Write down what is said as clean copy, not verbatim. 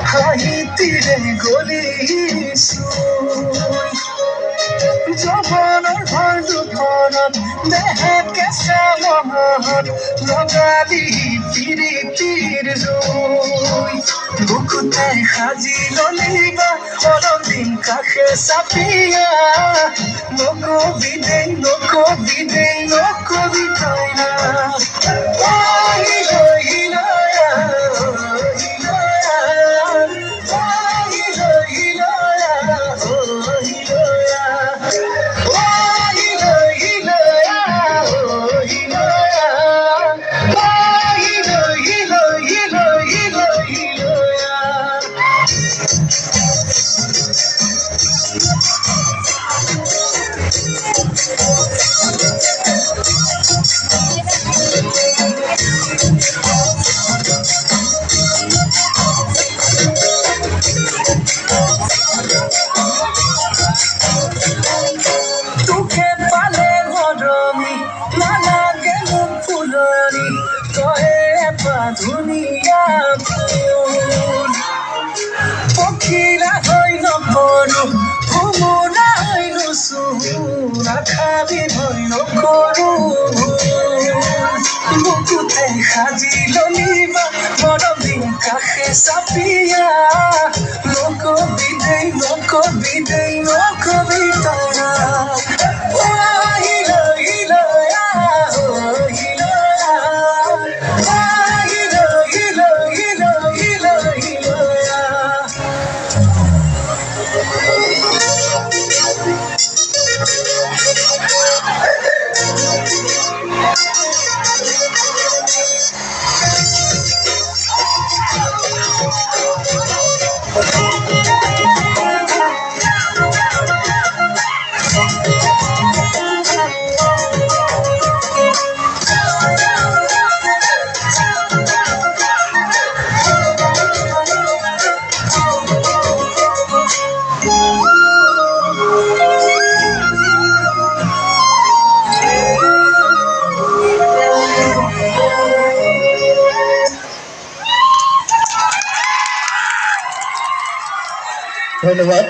হাঁহিতিৰে গলিছো যৌৱনৰ ভৰ দুখনত দেহে কেঁচা মহত লগালি প্ৰীতিৰ জুই বুকুতে সাজি ললিবা অলদিন কাষে চাপিয়া নকবি দেই নকবি তই না তোকে পালে মৰমি নালাগে মোক ফুলনি তই এপাহ ধুনীয়া ফুল পখিলা হৈ নপৰো ভোমোৰা হৈ নুচো নাখাবি ভয় নকৰো বুকুতে সাজি ললিবা মৰমি কাষে চাপিয়া নকবি দেই তৰা ধন্যবাদ।